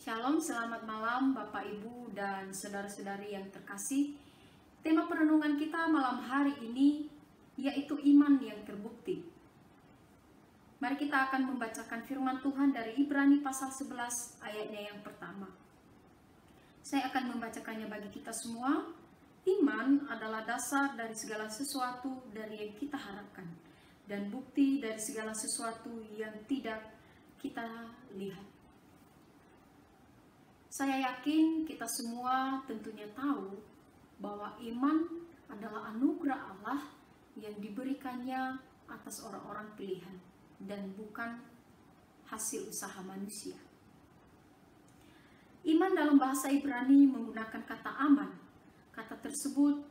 Shalom, selamat malam Bapak Ibu dan saudara-saudari yang terkasih. Tema perenungan kita malam hari ini yaitu iman yang terbukti. Mari kita akan membacakan firman Tuhan dari Ibrani pasal 11 ayatnya yang pertama. Saya akan membacakannya bagi kita semua. Iman adalah dasar dari segala sesuatu dari yang kita harapkan dan bukti dari segala sesuatu yang tidak kita lihat. Saya yakin kita semua tentunya tahu bahwa iman adalah anugerah Allah yang diberikannya atas orang-orang pilihan dan bukan hasil usaha manusia. Iman dalam bahasa Ibrani menggunakan kata aman. Kata tersebut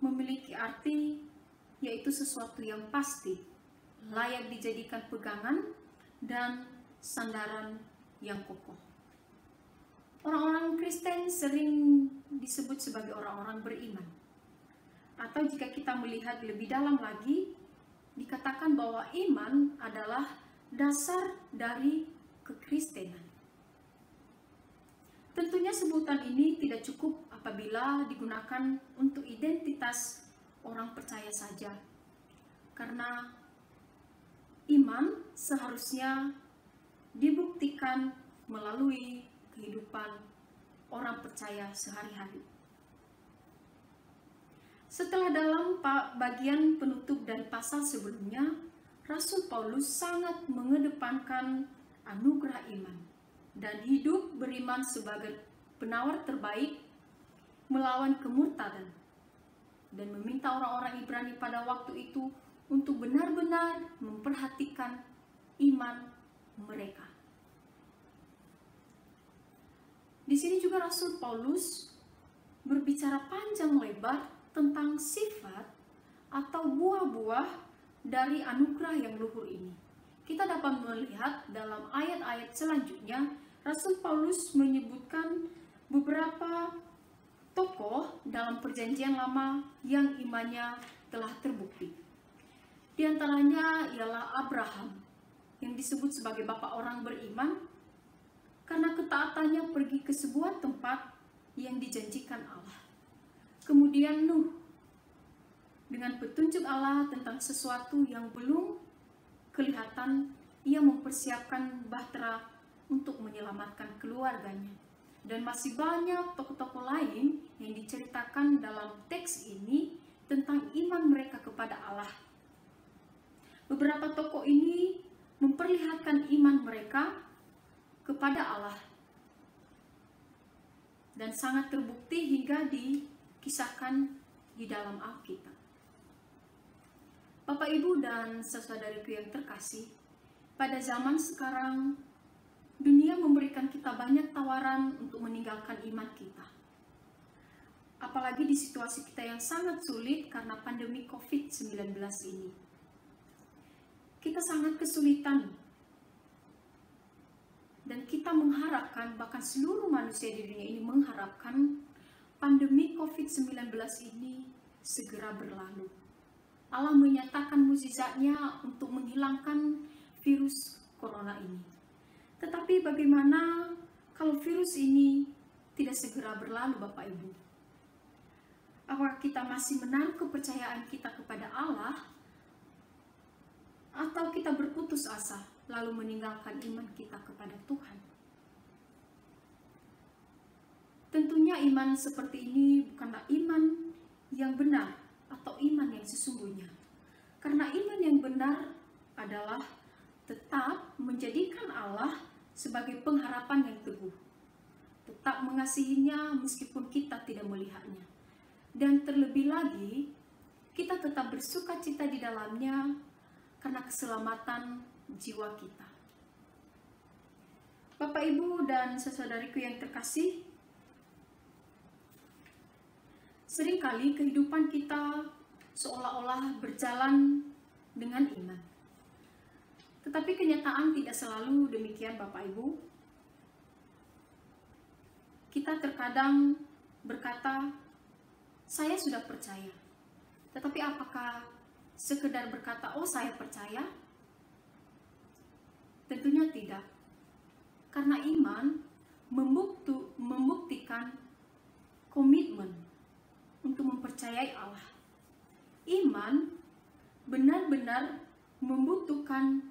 memiliki arti yaitu sesuatu yang pasti, layak dijadikan pegangan dan sandaran yang kokoh. Orang-orang Kristen sering disebut sebagai orang-orang beriman. Atau jika kita melihat lebih dalam lagi, dikatakan bahwa iman adalah dasar dari kekristenan. Tentunya sebutan ini tidak cukup apabila digunakan untuk identitas orang percaya saja. Karena iman seharusnya dibuktikan melalui kehidupan orang percaya sehari-hari. Setelah dalam bagian penutup dari pasal sebelumnya, Rasul Paulus sangat mengedepankan anugerah iman dan hidup beriman sebagai penawar terbaik melawan kemurtadan dan meminta orang-orang Ibrani pada waktu itu untuk benar-benar memperhatikan iman mereka. Di sini juga Rasul Paulus berbicara panjang lebar tentang sifat atau buah-buah dari anugerah yang luhur ini. Kita dapat melihat dalam ayat-ayat selanjutnya, Rasul Paulus menyebutkan beberapa tokoh dalam Perjanjian Lama yang imannya telah terbukti. Di antaranya ialah Abraham, yang disebut sebagai bapak orang beriman, karena ketaatannya pergi ke sebuah tempat yang dijanjikan Allah. Kemudian Nuh, dengan petunjuk Allah tentang sesuatu yang belum kelihatan, ia mempersiapkan bahtera untuk menyelamatkan keluarganya. Dan masih banyak tokoh-tokoh lain yang diceritakan dalam teks ini tentang iman mereka kepada Allah. Beberapa tokoh ini memperlihatkan iman mereka kepada Allah dan sangat terbukti hingga dikisahkan di dalam Alkitab. Bapak, Ibu, dan saudariku yang terkasih, pada zaman sekarang dunia memberikan kita banyak tawaran untuk meninggalkan iman kita. Apalagi di situasi kita yang sangat sulit karena pandemi COVID-19 ini. Kita sangat kesulitan dan kita mengharapkan, bahkan seluruh manusia di dunia ini mengharapkan pandemi COVID-19 ini segera berlalu. Allah menyatakan mukjizatnya untuk menghilangkan virus corona ini. Tetapi bagaimana kalau virus ini tidak segera berlalu, Bapak Ibu? Apakah kita masih menaruh kepercayaan kita kepada Allah? Atau kita berputus asa lalu meninggalkan iman kita kepada Tuhan? Tentunya iman seperti ini bukanlah iman yang benar atau iman yang sesungguhnya. Karena iman yang benar adalah tetap menjadikan Allah sebagai pengharapan yang teguh. Tetap mengasihinya meskipun kita tidak melihatnya. Dan terlebih lagi, kita tetap bersukacita di dalamnya karena keselamatan jiwa kita. Bapak, Ibu, dan saudariku yang terkasih, seringkali kehidupan kita seolah-olah berjalan dengan iman. Tetapi kenyataan tidak selalu demikian, Bapak Ibu. Kita terkadang berkata, saya sudah percaya. Tetapi apakah sekedar berkata, oh saya percaya? Tentunya tidak. Karena iman membuktikan komitmen untuk mempercayai Allah. Iman benar-benar membutuhkan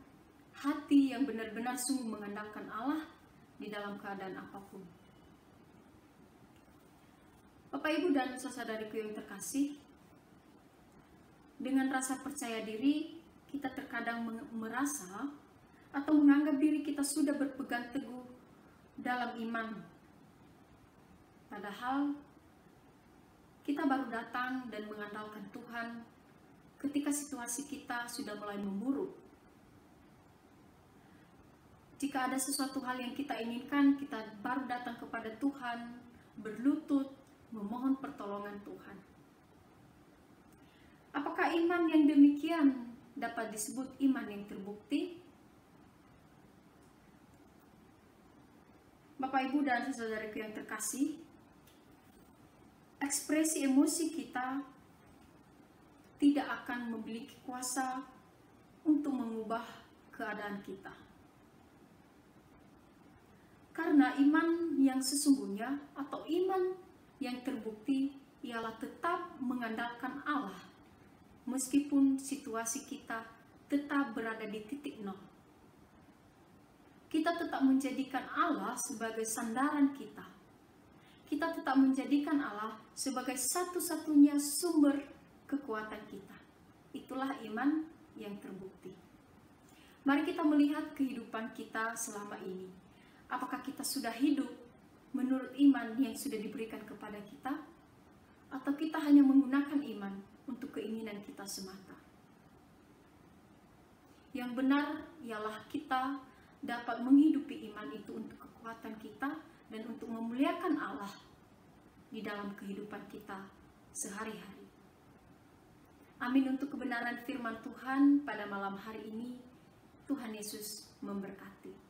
hati yang benar-benar sungguh mengandalkan Allah di dalam keadaan apapun. Bapak, Ibu, dan saudaraku yang terkasih, dengan rasa percaya diri, kita terkadang merasa atau menganggap diri kita sudah berpegang teguh dalam iman. Padahal, kita baru datang dan mengandalkan Tuhan ketika situasi kita sudah mulai memburuk. Jika ada sesuatu hal yang kita inginkan, kita baru datang kepada Tuhan, berlutut, memohon pertolongan Tuhan. Apakah iman yang demikian dapat disebut iman yang terbukti? Bapak, Ibu, dan saudaraku yang terkasih, ekspresi emosi kita tidak akan memiliki kuasa untuk mengubah keadaan kita. Karena iman yang sesungguhnya atau iman yang terbukti ialah tetap mengandalkan Allah meskipun situasi kita tetap berada di titik nol. Kita tetap menjadikan Allah sebagai sandaran kita. Kita tetap menjadikan Allah sebagai satu-satunya sumber kekuatan kita. Itulah iman yang terbukti. Mari kita melihat kehidupan kita selama ini. Apakah kita sudah hidup menurut iman yang sudah diberikan kepada kita? Atau kita hanya menggunakan iman untuk keinginan kita semata? Yang benar ialah kita dapat menghidupi iman itu untuk kekuatan kita dan untuk memuliakan Allah di dalam kehidupan kita sehari-hari. Amin untuk kebenaran firman Tuhan pada malam hari ini. Tuhan Yesus memberkati.